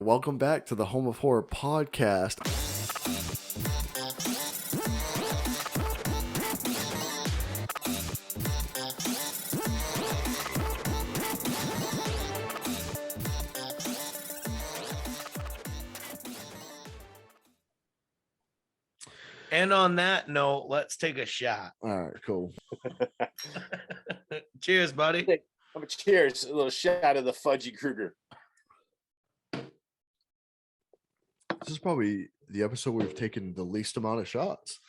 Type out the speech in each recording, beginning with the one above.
Welcome back to the Home of Horror podcast. And on that note, let's take a shot. All right, cool. Cheers, buddy. Cheers. A little shot of the Fudgy Kruger. This is probably the episode we've taken the least amount of shots.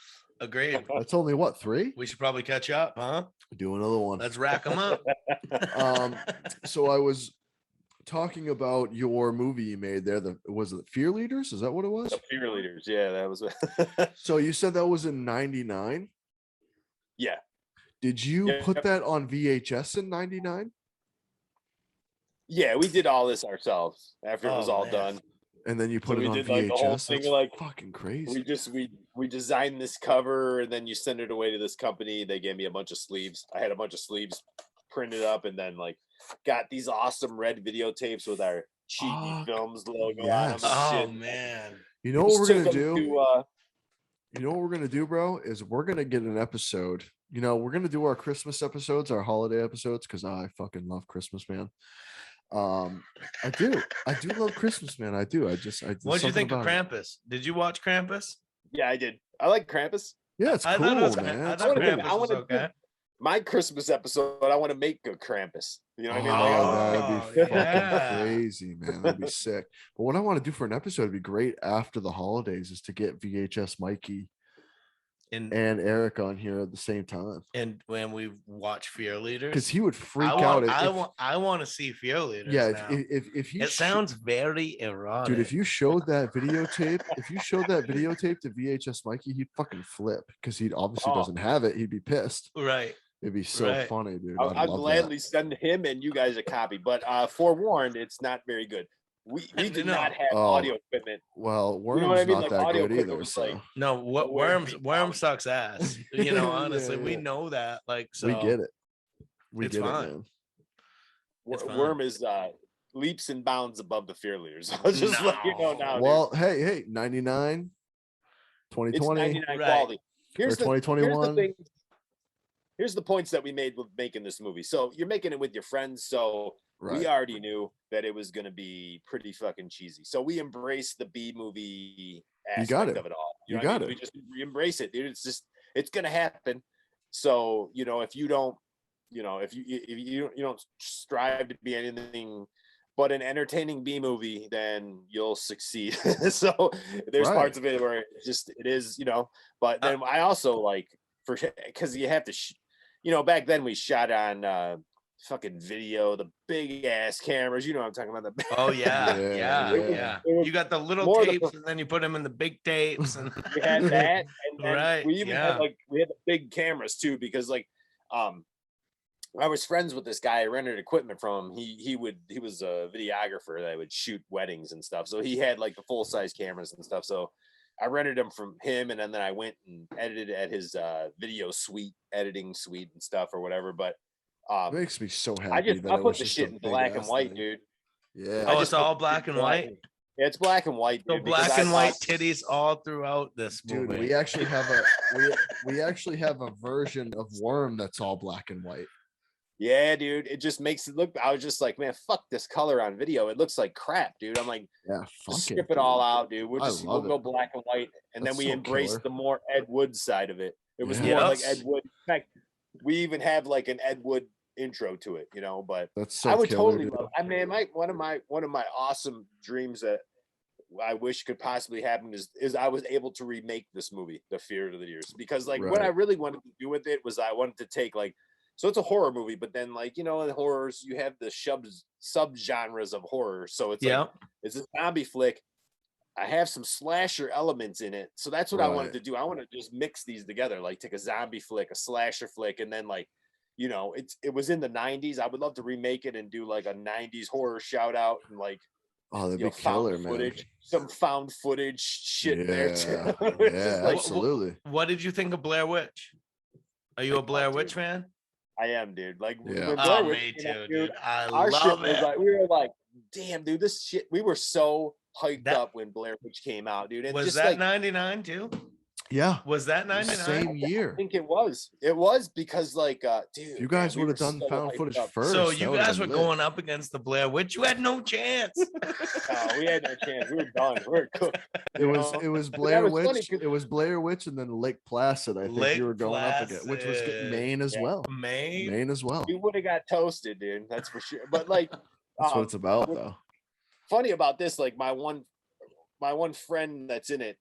Agreed. That's only what, 3? We should probably catch up, huh? Do another one. Let's rack them up. So I was talking about your movie you made there. Was it Fear Leaders? Is that what it was? The Fear Leaders. Yeah, that was. So you said that was in 99? Yeah. Did you put that on VHS in 99? Yeah, we did all this ourselves after it was all done. And then you put it on VHS. Like, the whole thing, like, fucking crazy. We designed this cover, and then you send it away to this company. They gave me a bunch of sleeves. I had a bunch of sleeves printed up, and then like got these awesome red videotapes with our Cheaty Films logo on them. Oh man! You know what we're gonna do? You know what we're gonna do, bro? Is we're gonna get an episode. You know, we're gonna do our Christmas episodes, our holiday episodes, because I fucking love Christmas, man. I do love Christmas, man. I do. What did you think of Krampus? Did you watch Krampus? Yeah, I did. I like Krampus. Yeah, it's cool, man. I thought Krampus was okay. My Christmas episode, I want to make a Krampus. You know what I mean? That'd be fucking crazy, man. That'd be sick. But what I want to do for an episode would be great after the holidays is to get VHS Mikey and Eric on here at the same time. And when we watch Fear Leaders, because he would freak out. I want to see Fear Leaders. Yeah, now. if you sounds very erotic, dude. If you showed that videotape, to VHS Mikey, he'd fucking flip because he obviously doesn't have it. He'd be pissed. Right. It'd be so funny, dude. I'd gladly send him and you guys a copy, but forewarned, it's not very good. We did not have audio equipment. Well, Worm's not that good either. So no, what Worm sucks ass. You know, honestly, we know that. Like, so we get it. It's fine. Worm is leaps and bounds above the Fear Leaders. I'll just let you know now. Well, dude. hey, 99, 2020, it's 99 quality. Here's 2021. Here's the points that we made with making this movie. So you're making it with your friends, so we already knew that it was going to be pretty fucking cheesy. So we embraced the B movie aspect of it all. You got it. We embrace it, dude. It's going to happen. So, you know, if you don't, you know, if you don't strive to be anything but an entertaining B movie, then you'll succeed. So there's parts of it where it is, you know, but then I also like because you have to, you know, back then we shot on fucking video, the big ass cameras, you know what I'm talking about. Yeah. You got the little tapes and then you put them in the big tapes and we had that, and then we even had we had the big cameras too, because like I was friends with this guy. I rented equipment from him. He was a videographer that would shoot weddings and stuff, so he had like the full size cameras and stuff. So I rented them from him, and then I went and edited at his video suite, editing suite and stuff or whatever. But it makes me so happy. I put the shit in black and white, dude. Yeah. Oh, it's all black and white. Yeah, it's black and white. So black and white titties all throughout this movie. Dude, we actually have a version of Worm that's all black and white. Yeah, dude, it just makes it look. I was just like, man, fuck this color on video. It looks like crap, dude. I'm like, strip it all out, dude. We'll go black and white, and then we embrace the more Ed Wood side of it. It was more like Ed Wood. In fact, we even have like an Ed Wood intro to it, you know. But that's so I would killer, totally love. I mean, one of my awesome dreams that I wish could possibly happen is I was able to remake this movie, The Fear of the Years, because like what I really wanted to do with it was I wanted to take like. So it's a horror movie, but then like, you know, in horrors, you have the sub-genres of horror. So it's like, it's a zombie flick. I have some slasher elements in it. So that's what I wanted to do. I want to just mix these together, like take a zombie flick, a slasher flick, and then like, you know, it was in the 90s. I would love to remake it and do like a 90s horror shout out and like, that'd be killer, man. Some found footage shit there too. Yeah, absolutely. What did you think of Blair Witch? Are you a Blair Witch fan? I am, dude. Like, me too, dude. I love it. Was like, we were like, damn, dude, this shit. We were so hyped up when Blair Witch came out, dude. And was just that like 99 too? Yeah. Was that 99? Same year. I think it was. It was because like, dude, if you guys would have done found footage first. So you guys were going up against the Blair Witch. You had no chance. No, we had no chance. We were done. We were cooked. It was Blair Witch. It was Blair Witch, and then Lake Placid. I think you were going up against, which was Maine as well. Maine as well. We would have got toasted, dude. That's for sure. But like, that's what it's about, though. Funny about this, like my one friend that's in it,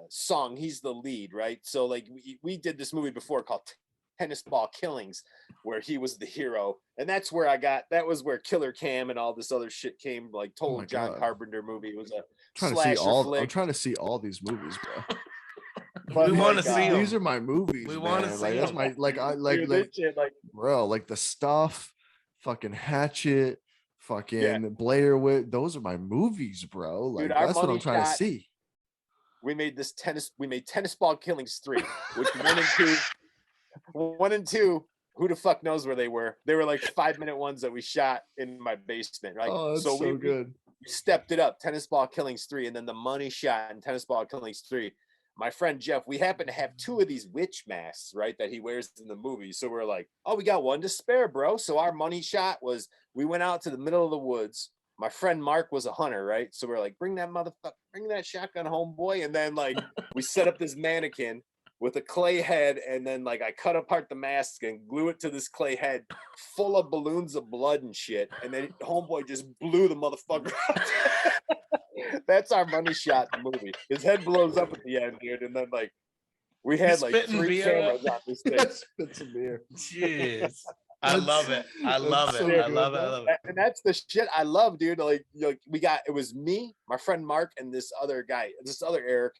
Song, he's the lead, right? So like we did this movie before called Tennis Ball Killings, where he was the hero, and that was where Killer Cam and all this other shit came, like total John Carpenter movie. It was a slasher flick. I'm trying to see all these movies, bro. We want to see these are my movies. We want to see that's my bro, like The Stuff, fucking Hatchet, fucking Blair Witch. Those are my movies, bro. Like, dude, that's what I'm trying to see. We made Tennis Ball Killings 3, which 1 and 2, who the fuck knows where they were? They were like 5-minute ones that we shot in my basement, right? Oh, that's so good. We stepped it up, Tennis Ball Killings 3, and then the money shot in Tennis Ball Killings 3. My friend Jeff, we happen to have 2 of these witch masks, right, that he wears in the movie. So we're like, oh, we got one to spare, bro. So our money shot was, we went out to the middle of the woods. My friend Mark was a hunter, right? So we're like, bring that shotgun home, boy. And then like we set up this mannequin with a clay head, and then like I cut apart the mask and glue it to this clay head full of balloons of blood and shit. And then homeboy just blew the motherfucker out. That's our money shot in the movie. His head blows up at the end, dude. And then like we had like 3 cameras on this thing. Spit some beer. Jeez. I love it. I love it. I love it. And that's the shit I love, dude. Like it was me, my friend Mark, and this other guy, this other Eric.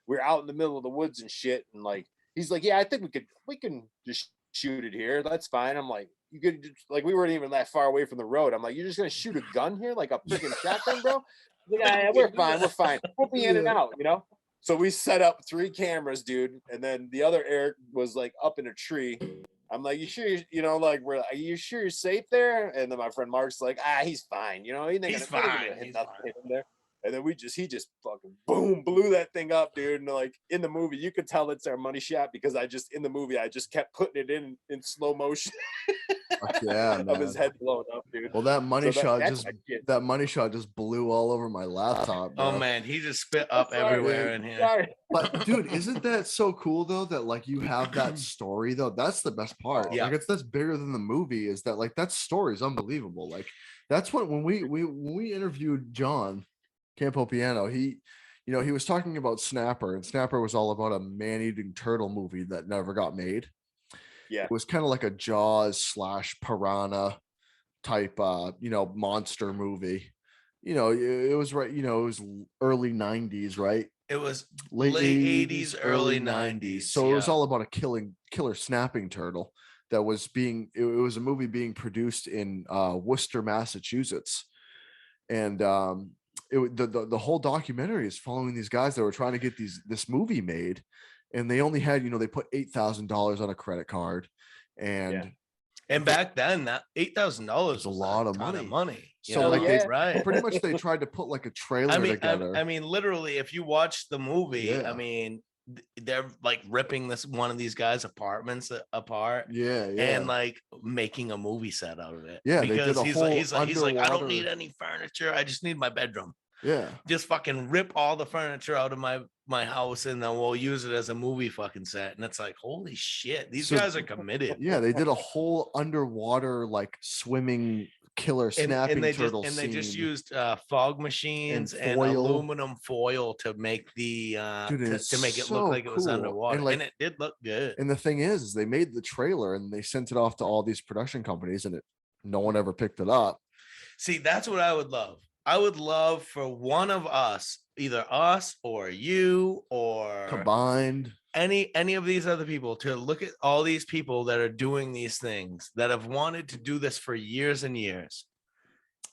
We were out in the middle of the woods and shit, and like he's like, yeah, I think we can just shoot it here. That's fine. I'm like, you could just, like, we weren't even that far away from the road. I'm like, you're just gonna shoot a gun here, like a freaking shotgun, bro? Like, yeah, we're fine. We'll be in and out, you know. So we set up 3 cameras, dude, and then the other Eric was like up in a tree. I'm like, you sure? Are you sure you're safe there? And then my friend Mark's like, he's fine. You know, he's fine. Hit him there. And then he just fucking boom, blew that thing up, dude. And like in the movie, you could tell it's our money shot because I just kept putting it in slow motion. Yeah, man. Of his head blowing up, dude. Well, that money shot just blew all over my laptop, bro. Oh man, he just spit up everywhere in here. Sorry. But dude, isn't that so cool though? That like you have that story though. That's the best part. Yeah. Like that's bigger than the movie. Is that like that story is unbelievable. Like that's what when we interviewed John Campo Piano, he was talking about Snapper, and Snapper was all about a man-eating turtle movie that never got made. Yeah, it was kind of like a Jaws / Piranha type monster movie. It was right, it was early 90s, right? It was late 80s, early 90s. So it was all about a killer snapping turtle that was it was a movie being produced in Worcester, Massachusetts. And the whole documentary is following these guys that were trying to get this movie made, and they only had, they put $8,000 on a credit card, and back then that $8,000 was a lot of money. So right, pretty much they tried to put like a trailer together. I mean, literally, if you watch the movie, I mean, they're like ripping one of these guys' apartments apart, and like making a movie set out of it. Yeah, because he's like, I don't need any furniture. I just need my bedroom. Yeah, just fucking rip all the furniture out of my house, and then we'll use it as a movie fucking set. And it's like, holy shit, these guys are committed. Yeah, they did a whole underwater like swimming killer snapping turtle scene. They just used fog machines and aluminum foil to make the to make it look like it was underwater, and it did look good. And the thing is they made the trailer and they sent it off to all these production companies, and no one ever picked it up. See, that's what I would love. I would love for one of us, either us or you or combined, any of these other people, to look at all these people that are doing these things, that have wanted to do this for years and years,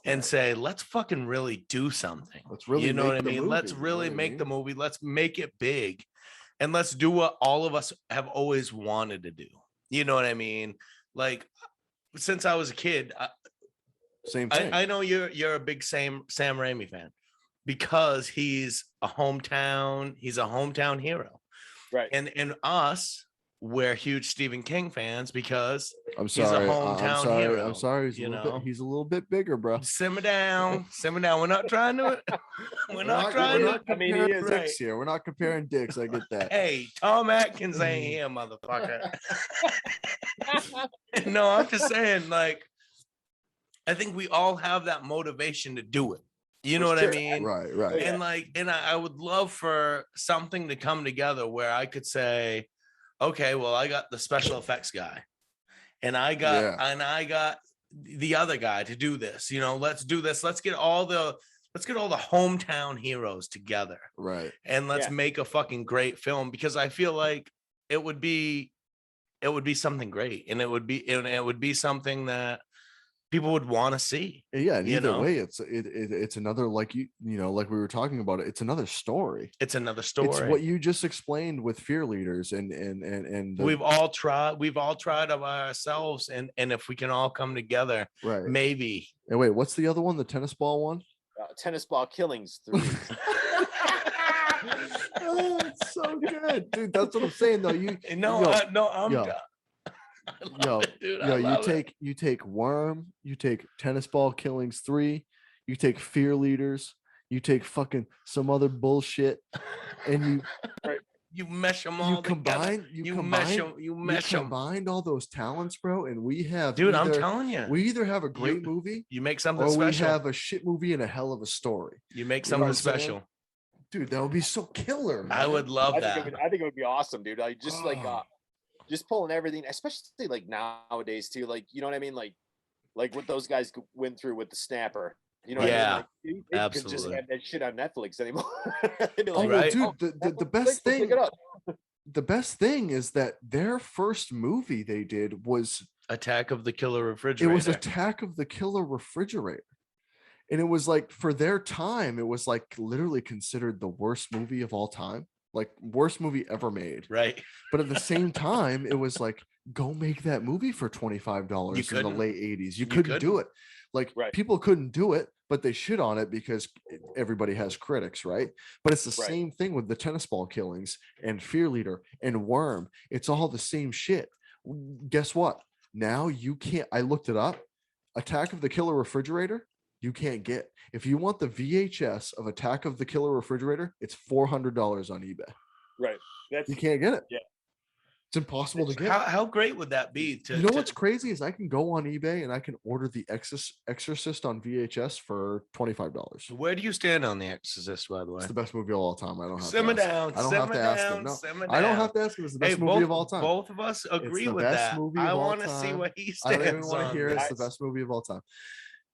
and say, let's fucking really do something. Let's really, what I mean? Let's really make the movie. Let's make it big, and let's do what all of us have always wanted to do. You know what I mean? Like, since I was a kid, same thing. I know you're a big Sam Raimi fan. because he's a hometown hero. Right. And us, we're huge Stephen King fans because I'm he's a sorry. hometown I'm hero. sorry. He's a little bit bigger, bro. Simmer down. We're not trying to. We're not trying to. I mean, he is dicks here. We're not comparing dicks. I get that. Hey, Tom Atkins ain't here, motherfucker. No, I'm just saying, like, I think we all have that motivation to do it. You know what I mean? Right. And I would love for something to come together where I could say, okay, well, I got the special effects guy, and I got the other guy to do this. You know, let's do this. Let's get all the hometown heroes together. Right. And let's make a fucking great film, because I feel like it would be something great, and it would be something that people would want to see. Yeah, and either way, it's another, like like we were talking about it. It's another story. It's another story. It's what you just explained with Fear Leaders, and we've all tried of ourselves, and if we can all come together, right? Maybe. And wait, what's the other one? The tennis ball one? Tennis Ball Killings 3. Oh, it's so good, dude. That's what I'm saying, though. I'm done. You take Worm, you take Tennis Ball Killings 3, you take Fear Leaders, you take fucking some other bullshit, and you mesh them all together. You combined all those talents, bro, and we have, dude, I'm telling you, we either have a great movie, you make something or special. We have a shit movie and a hell of a story. You make something special. Dude, that would be so killer, man. I would love that. I think it would be awesome, dude. Like just pulling everything, especially like nowadays too. Like, you know what I mean? Like what those guys went through with the snapper. You know what I mean? Like, they could just have that shit on Netflix anymore. Like, dude, the best thing. The best thing is that their first movie they did was Attack of the Killer Refrigerator. It was Attack of the Killer Refrigerator. And it was like, for their time, it was like literally considered the worst movie of all time, like worst movie ever made. Right. But at the same time, it was like, go make that movie for $25 in the late 80s. You couldn't do it. Like people couldn't do it, but they shit on it because everybody has critics, right? But it's the same thing with the Tennis Ball Killings and Fear Leader and Worm. It's all the same shit. Guess what? Now you can't, I looked it up. Attack of the Killer Refrigerator, you can't get. If you want the VHS of Attack of the Killer Refrigerator, it's $400 on eBay. Right. You can't get it. Yeah. It's impossible to get. How great would that be? What's crazy is I can go on eBay and I can order The Exorcist on VHS for $25. Where do you stand on The Exorcist, by the way? It's the best movie of all time. I don't have simmer to ask. down. I don't have to ask him. No, simmer I don't down. have to ask him. It's the best movie of all time. Both of us agree with that. I want to see what he stands on. I don't even want to hear it. It's the best movie of all time.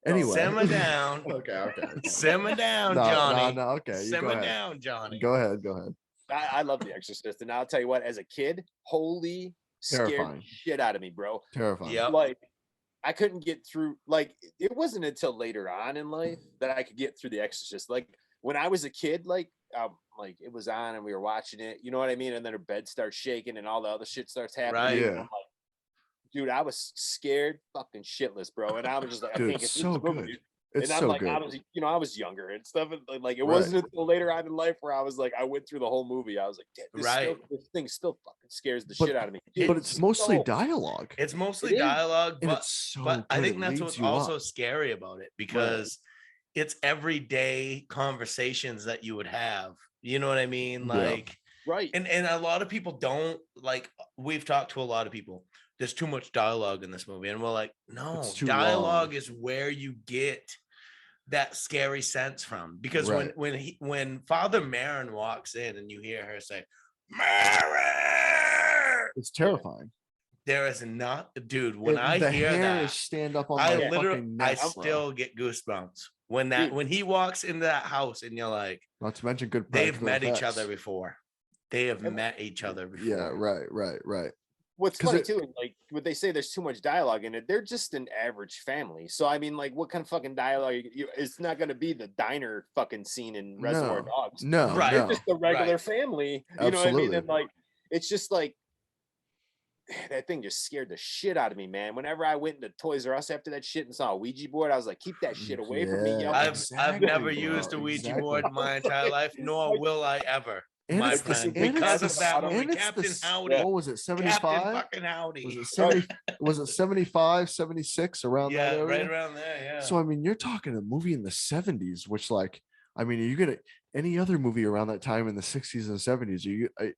Anyway, simmer down. Okay. Simmer down, Johnny. No. Okay, simmer down, Johnny. Go ahead. I love The Exorcist, and I'll tell you what, as a kid, holy scared shit out of me, bro. Terrifying. Yep. Like, I couldn't get through. Like, it wasn't until later on in life that I could get through The Exorcist. Like, when I was a kid, like it was on and we were watching it, you know what I mean? And then her bed starts shaking and all the other shit starts happening. Right. Yeah. I'm like, dude, I was scared fucking shitless, bro. And I was just like, dude, I can't get so through good. Dude. It's and I'm so like, good. I was younger and stuff. And like, it wasn't until later on in life where I was like, I went through the whole movie. I was like, this thing still fucking scares the shit out of me. Dude, but it's mostly dialogue. It's mostly dialogue, but I think that's what's also scary about it, because it's everyday conversations that you would have. You know what I mean? Like, and a lot of people don't like. We've talked to a lot of people. There's too much dialogue in this movie, and we're like, no, dialogue is where you get that scary sense from. Because when Father Marin walks in and you hear her say Marin, it's terrifying. There is not, dude. When I hear that, stand up on I still get goosebumps when he walks into that house, and you're like, not to mention good. They've met each other before. They have met each other before. Yeah, right. What's funny too, like when they say there's too much dialogue in it, they're just an average family. So I mean, like, what kind of fucking dialogue? It's not going to be the diner fucking scene in Reservoir Dogs. No, right? It's just a regular family. You know what I mean? And like, it's just like, that thing just scared the shit out of me, man. Whenever I went into Toys R Us after that shit and saw a Ouija board, I was like, keep that shit away from me. Yo. I've never used a Ouija board in my entire life, nor will I ever. And my it's friend, and because it's of that movie, and Captain it's Howdy. What was it, 75? Captain fucking Howdy. Was it 70? Was it 75, 76, around that area? Right around there, yeah. So, I mean, you're talking a movie in the 70s, which, like, I mean, are you going to, any other movie around that time in the 60s and 70s,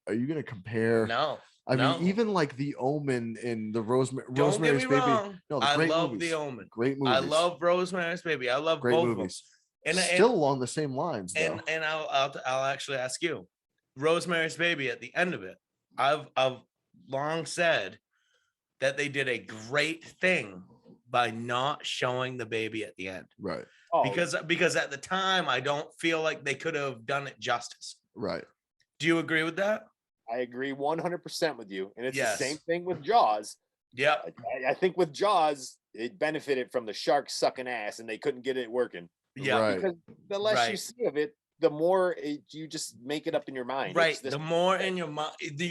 are you going to compare? No. I mean, even like The Omen and the Rosemary's Baby. Wrong. No, I love movies. The Omen. Great movies. I love Rosemary's Baby. I love great both movies. Of them. And still along the same lines, though. And I'll actually ask you, Rosemary's Baby, at the end of it, I've long said that they did a great thing by not showing the baby at the end. Right. Oh. Because at the time, I don't feel like they could have done it justice. Right. Do you agree with that? I agree 100% with you. And it's the same thing with Jaws. Yeah. I think with Jaws, it benefited from the shark sucking ass and they couldn't get it working. Yeah. Right. Because the less you see of it, the more you just make it up in your mind. Right. The more in your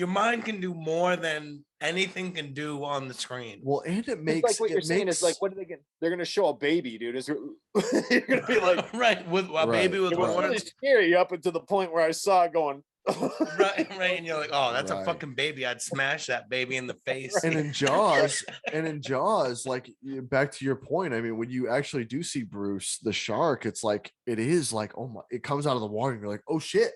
mind can do more than anything can do on the screen. Well, and it makes like what you're saying is like, what are they going? They're going to show a baby, dude. You're going to be like, right, with a baby with words. It was really scary up until the point where I saw it going. right, and you're like, oh, that's a fucking baby. I'd smash that baby in the face. And in Jaws, like, back to your point, I mean, when you actually do see Bruce the shark, it's like, it is like, oh my, it comes out of the water and you're like, oh shit.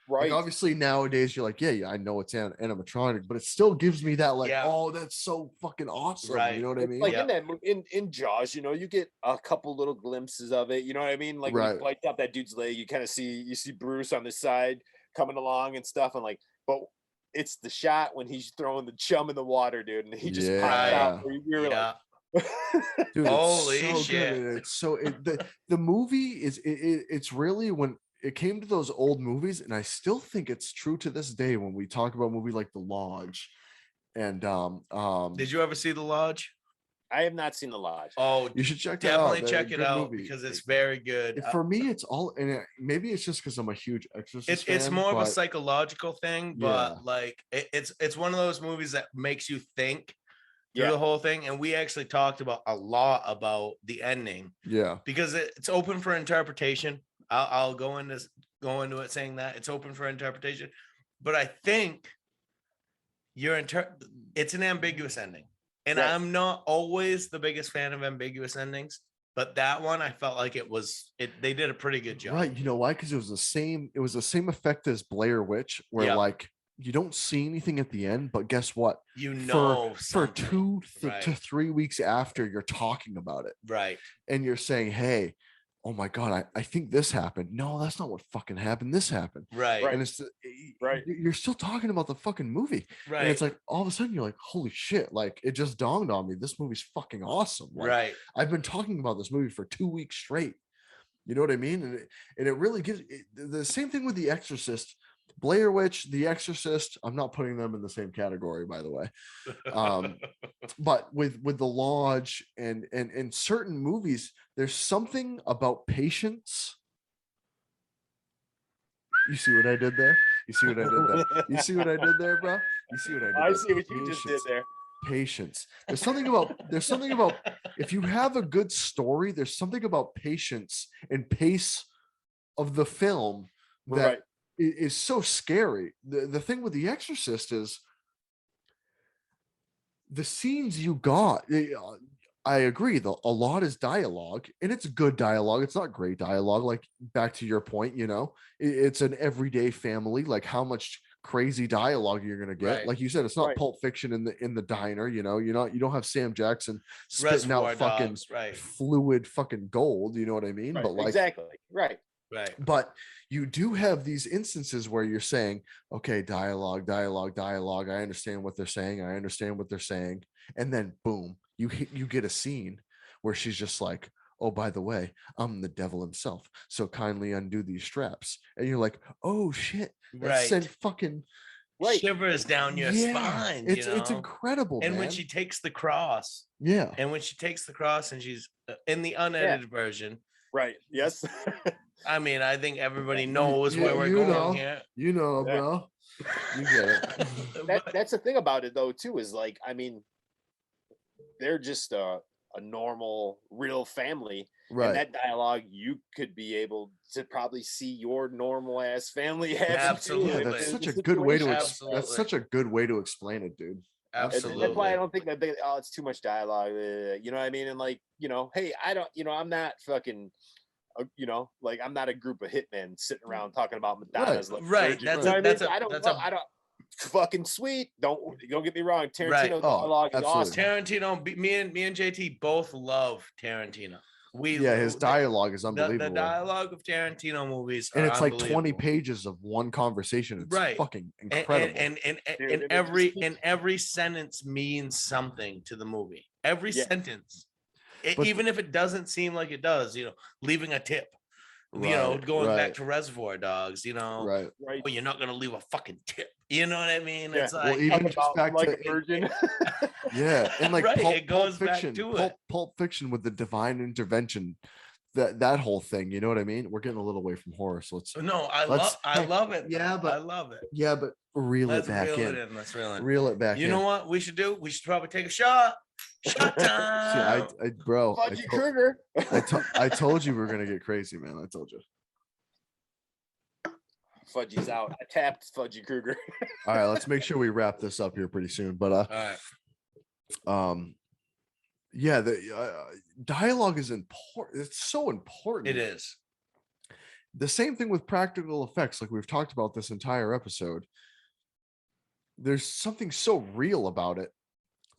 Right. Like, obviously nowadays you're like, yeah, I know it's animatronic, but it still gives me that like, oh, that's so fucking awesome. Right. You know what I mean? Like in Jaws, you know, you get a couple little glimpses of it. You know what I mean? Like when you bite up that dude's leg, you kind of see Bruce on the side coming along and stuff, and like, but it's the shot when he's throwing the chum in the water, dude, and he just pops out. We were like, dude, holy so shit! Good. It's so the movie is it's really, when it came to those old movies, and I still think it's true to this day when we talk about a movie like The Lodge. And did you ever see The Lodge? I have not seen The Lodge. Oh, you should check that out. Definitely check it out because it's very good. For me, it's all, and maybe it's just because I'm a huge Exorcist fan. It's more of a psychological thing, but like it's one of those movies that makes you think through the whole thing. And we actually talked about a lot about the ending. Yeah, because it's open for interpretation. I'll go into it saying that it's open for interpretation, but I think it's an ambiguous ending. And I'm not always the biggest fan of ambiguous endings, but that one I felt like they did a pretty good job. Right. You know why? Because it was the same effect as Blair Witch, where like you don't see anything at the end, but guess what? You know, for 2 to 3 weeks after, you're talking about it. Right. And you're saying, hey, oh my God, I think this happened. No, that's not what fucking happened. This happened. Right. And it's you're still talking about the fucking movie. Right. And it's like all of a sudden you're like, holy shit, like it just dawned on me. This movie's fucking awesome. Like, right. I've been talking about this movie for 2 weeks straight. You know what I mean? And it really gives the same thing with The Exorcist. Blair Witch, The Exorcist, I'm not putting them in the same category, by the way. But with The Lodge and certain movies, there's something about patience. You see what I did there? You see what I did there? You see what I did there, bro? You see what I did there? I see what you just did there. Patience. There's something about if you have a good story, there's something about patience and pace of the film that is so scary. The thing with The Exorcist is the scenes you got. I agree, a lot is dialogue, and it's good dialogue. It's not great dialogue. Like, back to your point, you know, it's an everyday family. Like, how much crazy dialogue you're gonna get? Like you said, it's not Pulp Fiction in the diner. You know, you don't have Sam Jackson spitting out fucking fluid fucking gold. You know what I mean? But like, exactly right. But you do have these instances where you're saying, okay, dialogue. I understand what they're saying. And then boom, you get a scene where she's just like, oh, by the way, I'm the devil himself, so kindly undo these straps. And you're like, oh shit, that sent fucking shivers down your spine. It's incredible. And man. when she takes the cross, and she's in the unedited version, right? Yes. I mean, I think everybody knows where we're going here. You know, bro. You get it. That's the thing about it, though, too, is like, I mean, they're just a normal, real family. Right. And that dialogue, you could be able to probably see your normal ass family having. Absolutely. Yeah, that's such a good way to that's such a good way to explain it, dude. Absolutely. That's why I don't think that it's too much dialogue. You know what I mean? And like, hey, I don't, I'm not fucking, like I'm not a group of hitmen sitting around talking about Madonna's. Right. That's I don't fucking sweet. Don't get me wrong. Tarantino dialogue is awesome. Tarantino, me and JT both love Tarantino. His dialogue is unbelievable. The dialogue of Tarantino movies, and it's like 20 pages of one conversation. It's fucking incredible. And every sentence means something to the movie. Every sentence, even if it doesn't seem like it does. Leaving a tip. Going back to Reservoir Dogs. Right. Well, you're not gonna leave a fucking tip. You know what I mean? Yeah. It's like, well, even just back like to Virgin. Yeah, and like it goes Pulp Fiction, back to it. Pulp Fiction with the divine intervention, that whole thing. You know what I mean? We're getting a little away from horror, so let's. No, I love it. Yeah, but I love it. Yeah, but reel it back in. Let's reel it in. Reel it back in. You know what we should do? We should probably take a shot. Shot time. See, bro, Fudgy Krueger. I told you we were gonna get crazy, man. I told you. Fudgy's out. I tapped Fudgy Krueger. All right, let's make sure we wrap this up here pretty soon. But all right. Yeah, the dialogue is important. It's so important. It is. The same thing with practical effects, like we've talked about this entire episode. There's something so real about it.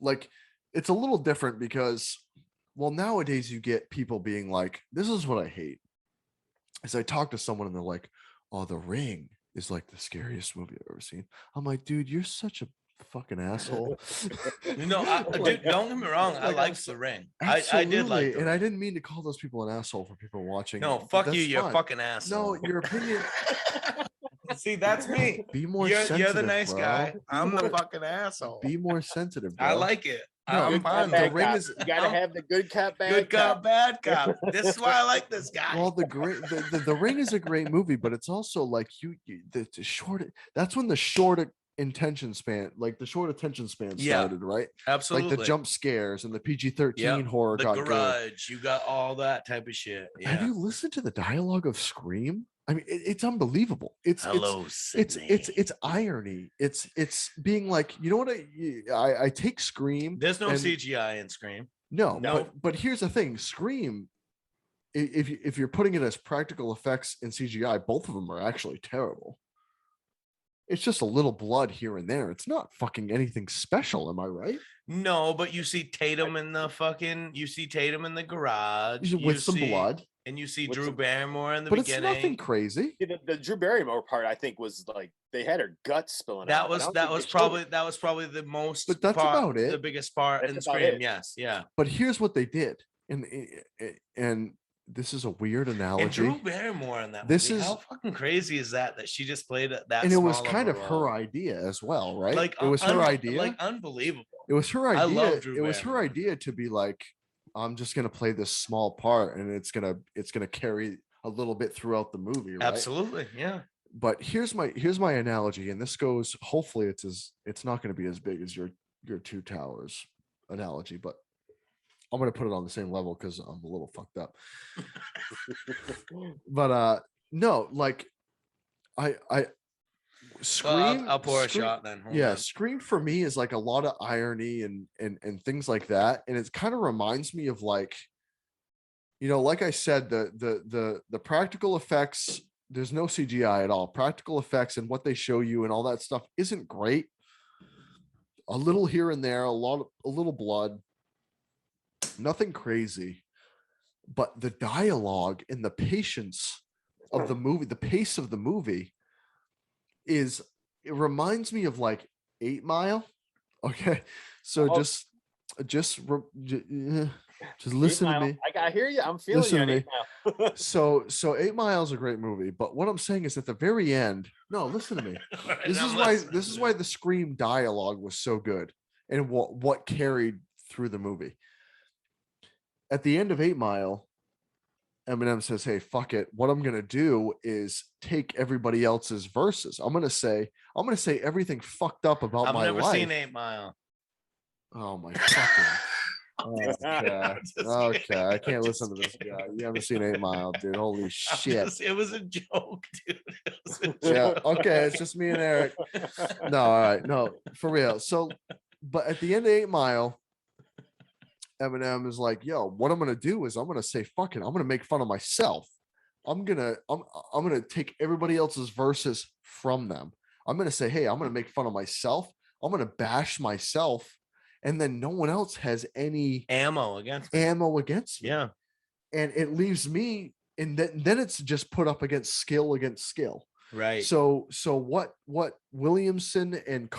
Like, it's a little different because, well, nowadays you get people being like, this is what I hate. As I talk to someone and they're like, oh, The Ring is like the scariest movie I've ever seen. I'm like, dude, you're such a fucking asshole. Dude, don't get me wrong. I like The Ring. I did like and I didn't mean to call those people an asshole for people watching. No, fuck you. You're a fucking asshole. No, your opinion. See, that's me. Be more sensitive. You're the nice guy. I'm the fucking asshole. Be more sensitive, bro. I like it. No, I'm fine. The Ring is. You gotta have the good cop, bad cop. This is why I like this guy. Well, the Ring is a great movie, but it's also like the short. That's when the short attention span started, right? Absolutely. Like the jump scares and the PG-13 horror. The got Garage. Good. You got all that type of shit. Yeah. Have you listened to the dialogue of Scream? I mean, it's unbelievable. It's irony. It's being like, you know what? I take Scream. There's no CGI in Scream. No. But here's the thing: Scream. If you're putting it as practical effects and CGI, both of them are actually terrible. It's just a little blood here and there. It's not fucking anything special. Am I right? No, but you see Tatum in the garage with some blood. And you see Drew Barrymore in the But beginning. it's nothing crazy. The Drew Barrymore part, I think, was like they had her guts spilling out. That was probably the most. But that's about it. The biggest part in Scream. Yes, yeah. But here's what they did, and this is a weird analogy. And Drew Barrymore in that movie. How fucking crazy is that she just played that? And it was kind of her idea as well, right? Like it was her idea. Like unbelievable. It was her idea. I love Drew Barrymore. Was her idea to be like, I'm just gonna play this small part, and it's gonna carry a little bit throughout the movie, right? Absolutely, yeah. But here's my analogy, and this goes. Hopefully, it's not going to be as big as your Two Towers analogy, but I'm going to put it on the same level because I'm a little fucked up. But no, like I Scream. I'll pour a shot then. Hold on. Scream for me is like a lot of irony and things like that, and it kind of reminds me of like, like I said, the practical effects. There's no CGI at all. Practical effects and what they show you and all that stuff isn't great. A little here and there, a little blood, nothing crazy, but the dialogue and the patience of the movie, the pace of the movie. It reminds me of like 8 Mile. Okay, so just listen to me. I hear you. I'm feeling listen you. So 8 Mile is a great movie, but what I'm saying is at the very end. No, listen to me. This is why the Scream dialogue was so good and what carried through the movie. At the end of 8 Mile, Eminem says, hey, fuck it. What I'm gonna do is take everybody else's verses. I'm gonna say everything fucked up about I've my never life. seen 8 Mile. Oh my fucking. Okay. I can't listen to this guy. You haven't seen 8 Mile, dude. Holy shit. It was a joke, dude. Yeah. Okay. It's just me and Eric. No, all right. No, for real. So, but at the end of 8 Mile, Eminem is like, yo, what I'm gonna do is I'm gonna say, fuck it. I'm gonna make fun of myself. I'm gonna take everybody else's verses from them. I'm gonna say, hey, I'm gonna make fun of myself. I'm gonna bash myself, and then no one else has any ammo against me. Yeah. And it leaves me, and then it's just put up against skill. Right. So what Williamson and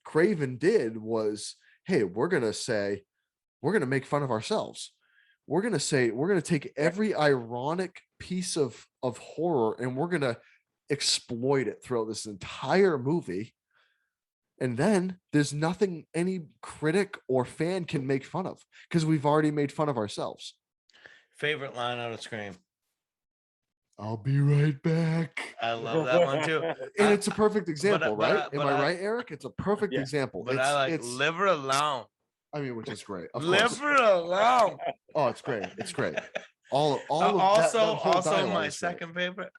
Craven did was, hey, we're gonna make fun of ourselves. We're gonna take every ironic piece of horror and we're gonna exploit it throughout this entire movie. And then there's nothing any critic or fan can make fun of because we've already made fun of ourselves. Favorite line out of Scream? I'll be right back. I love that one too. And it's a perfect example, right? Am I right, Eric? It's a perfect example. But I like Live Her Alone. I mean, which is great. Live Her Alone. Oh, it's great. It's great. All also my second favorite.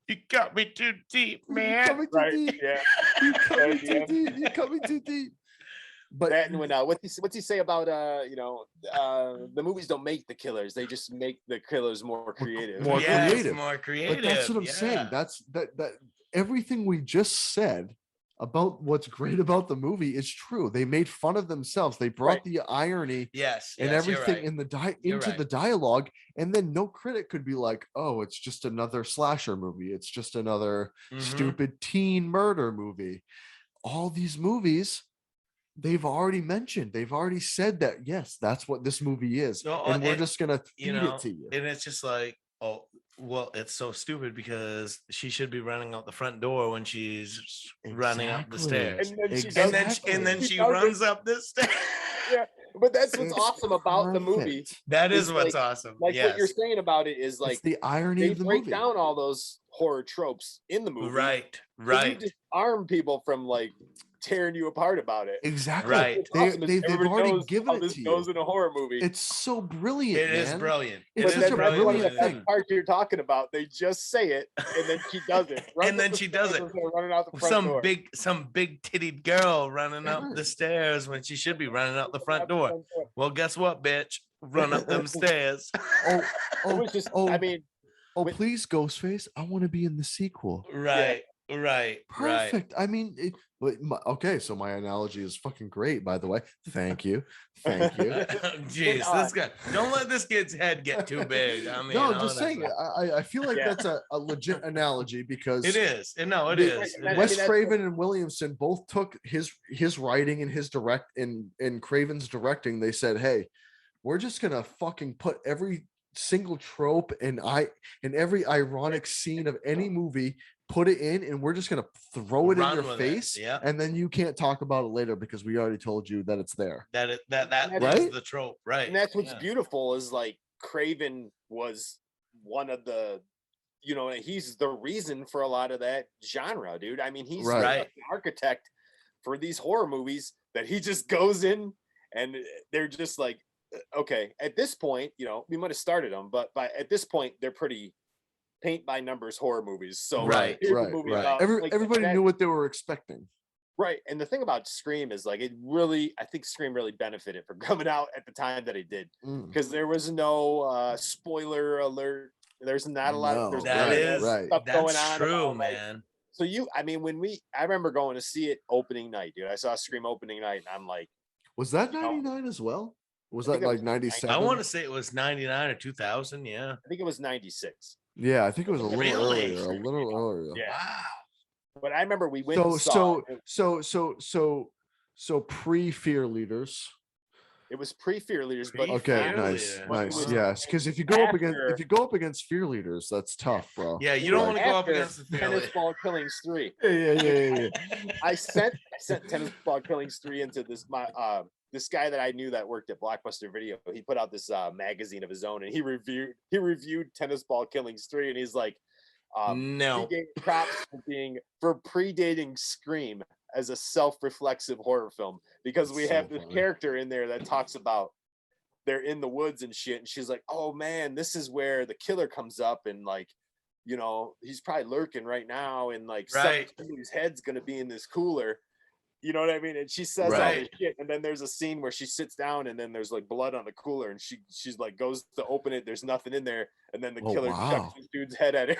You got me too deep, man. You cut me too deep. Yeah. You cut me too deep. You cut me too deep. But that, when what's he say about the movies don't make the killers, they just make the killers more creative. More creative. But that's what I'm saying. That's that everything we just said about what's great about the movie is true. They made fun of themselves. They brought the irony and everything in the dialogue, and then no critic could be like, oh, it's just another slasher movie. It's just another stupid teen murder movie. All these movies, they've already mentioned, they've already said that, yes, that's what this movie is. And we're just gonna feed it to you. And it's just like, oh, well, it's so stupid because she should be running out the front door when she's running up the stairs. And then she runs up the stairs. Yeah, but that's what's awesome about the movie. That is what's awesome. Like what you're saying about it is like it's the irony of the movie. They break down all those horror tropes in the movie. Right. You disarm people from like tearing you apart about it. Exactly. Right. They've already given it to you. Goes in a horror movie. It's so brilliant. It is brilliant. It's such a brilliant thing. Part you're talking about, they just say it and then she does it. And then she does it. Running out the front door. Some big tittied girl running up the stairs when she should be running out the front door. Well, guess what, bitch? Run up them stairs. Please, Ghostface, I want to be in the sequel. Right. Right. Perfect. I mean, okay, so my analogy is fucking great, by the way. Thank you. Jeez, this guy, don't let this kid's head get too big. I mean, no, I'm just saying, I feel like that's a legit analogy because it is. No, it is. Wes Craven and Williamson both took his writing and his in Craven's directing. They said, hey, we're just gonna fucking put every single trope and every ironic scene of any movie, put it in, and we're just gonna throw it in your face, and then you can't talk about it later because we already told you that it's there. That is the trope, right? And that's what's beautiful is like Craven was one of the, he's the reason for a lot of that genre, dude. I mean, he's the architect for these horror movies that he just goes in, and they're just like, okay, at this point, we might have started them, but at this point, they're pretty paint by numbers horror movies. So everybody knew what they were expecting. Right. And the thing about Scream is like I think Scream really benefited for coming out at the time that it did. Because there was no spoiler alert. There's not a lot of stuff going on. True, man. So I remember going to see it opening night, dude. I saw Scream opening night and I'm like, was that 99 as well? Was that like 97? I want to say it was 99 or 2000. Yeah. I think it was 96. Yeah, I think it was a little earlier. Yeah. Wow. But I remember we went. So pre-Fear Leaders. It was pre-Fear Leaders, but okay, nice, yes. Because if you go up against Fear Leaders, that's tough, bro. Yeah, you don't want to go up against the Tennis Ball Killings 3. Yeah. I sent Tennis Ball Killings 3 into this this guy that I knew that worked at Blockbuster Video, he put out this magazine of his own, and he reviewed Tennis Ball Killings 3, and he's like, no props for predating Scream as a self-reflexive horror film, because we have this character in there that talks about they're in the woods and shit, and she's like, oh man, this is where the killer comes up, and like, you know, he's probably lurking right now, and like somebody's head's gonna be in this cooler. You know what I mean? And she says all this shit, and then there's a scene where she sits down, and then there's like blood on the cooler, and she's like goes to open it. There's nothing in there, and then the killer chucks this dude's head at her.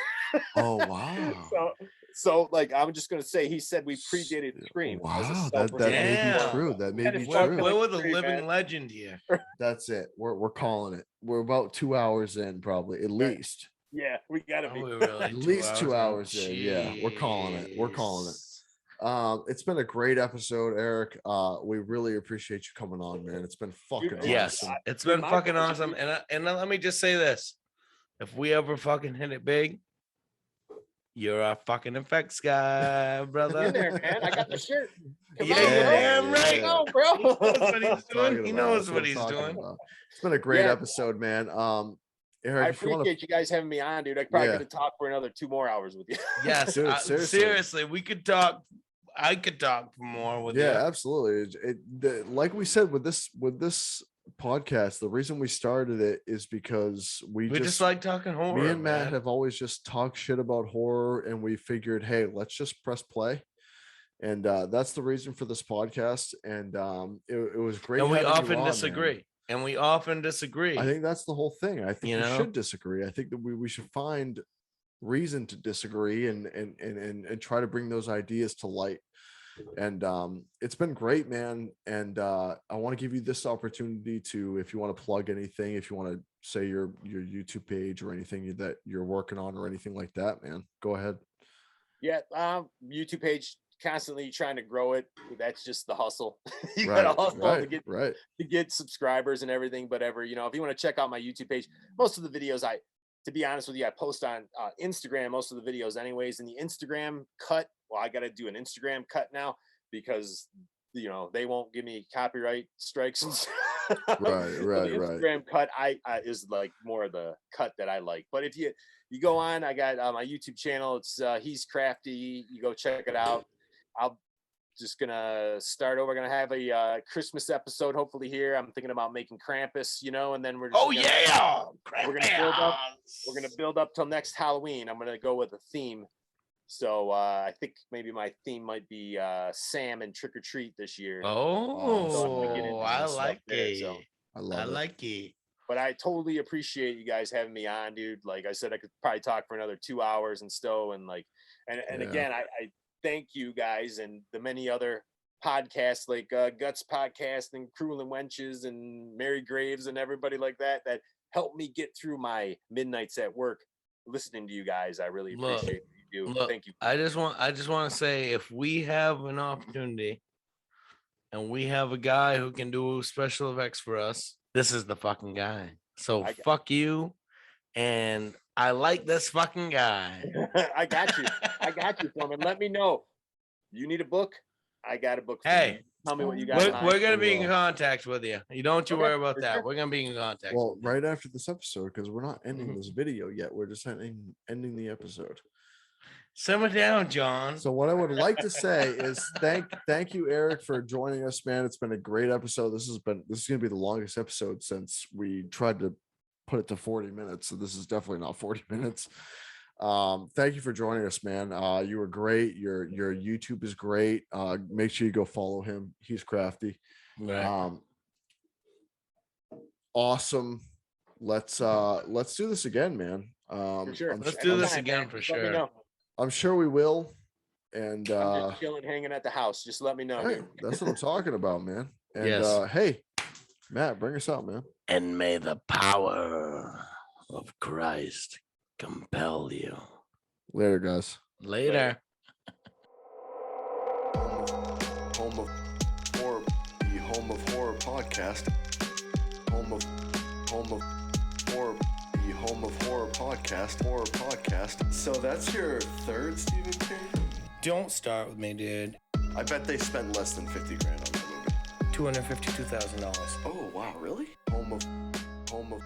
Oh wow! So like I'm just gonna say, he said we predated Scream. Wow, that may be true. That may be true. We're with a living legend here. That's it. We're calling it. We're about 2 hours in, probably at least. Yeah, we gotta be really at least 2 hours in. Yeah, we're calling it. We're calling it. It's been a great episode, Eric. We really appreciate you coming on, man. It's been fucking awesome. It's been fucking awesome. And let me just say this: if we ever fucking hit it big, you're a fucking effects guy, brother. In there, man. I got the shirt. Damn right. No, bro. He knows what he's doing. It's been a great episode, man. Eric, I appreciate you guys having me on, dude. I probably could talk for another 2 more hours with you. Yes, dude, seriously, we could talk. I could talk for more with you. Yeah, absolutely. Like we said with this podcast, the reason we started it is because we just like talking horror. Me and Matt have always just talked shit about horror, and we figured, hey, let's just press play. And that's the reason for this podcast. And it was great. And we often disagree. And we often disagree. I think that's the whole thing. I think we should disagree. I think that we should find reason to disagree and try to bring those ideas to light. And it's been great, man. And I want to give you this opportunity to, if you want to plug anything, if you want to say your YouTube page or anything that you're working on or anything like that, man, go ahead. Yeah, YouTube page, constantly trying to grow it. That's just the hustle. You gotta hustle to get subscribers and everything. But if you want to check out my YouTube page, most of the videos to be honest with you, I post on Instagram most of the videos anyways. And the Instagram cut, well, I got to do an Instagram cut now because they won't give me copyright strikes. Right. Instagram cut is like more of the cut that I like. But if you go on, I got my YouTube channel. It's He's Crafty. You go check it out. I'm just gonna start over. We're gonna have a Christmas episode hopefully here. I'm thinking about making Krampus, and then we're just we're gonna build up till next Halloween. I'm gonna go with a theme. So I think maybe my theme might be Sam and Trick or Treat this year. Oh, I like it. So I like it. But I totally appreciate you guys having me on, dude. Like I said, I could probably talk for another 2 hours and so, and again, I thank you guys and the many other podcasts like Guts Podcast and Cruel and Wenches and Mary Graves and everybody like that helped me get through my midnights at work listening to you guys. I really appreciate you. Thank you. I just want to say, if we have an opportunity and we have a guy who can do special effects for us, this is the fucking guy. So fuck you. And I like this fucking guy. I got you, Foreman. Let me know. You need a book? I got a book for you. Tell me what you got. We're going to be in contact with you. You don't worry about that. Sure. We're going to be in contact. Well, right after this episode, because we're not ending this video yet. We're just ending the episode. Simmer down, John. So what I would like to say is thank you, Eric, for joining us, man. It's been a great episode. This is going to be the longest episode since we tried to put it to 40 minutes. So this is definitely not 40 minutes. Thank you for joining us, man. You were great. Your YouTube is great. Make sure you go follow him. He's Crafty. Right. Awesome. Let's do this again, man. For sure. Let's do this again for sure. I'm sure we will. And I'm just chilling, hanging at the house. Just let me know. Hey, that's what I'm talking about, man. And yes. Hey, Matt, bring us out, man. And may the power of Christ compel you. Later, guys. Later. Home of Horror, the Home of Horror podcast. Home of Horror, the Home of Horror podcast. Horror podcast. So that's your third Stephen King? Don't start with me, dude. I bet they spent less than $50,000 on that movie. $252,000. Oh wow, really? Home of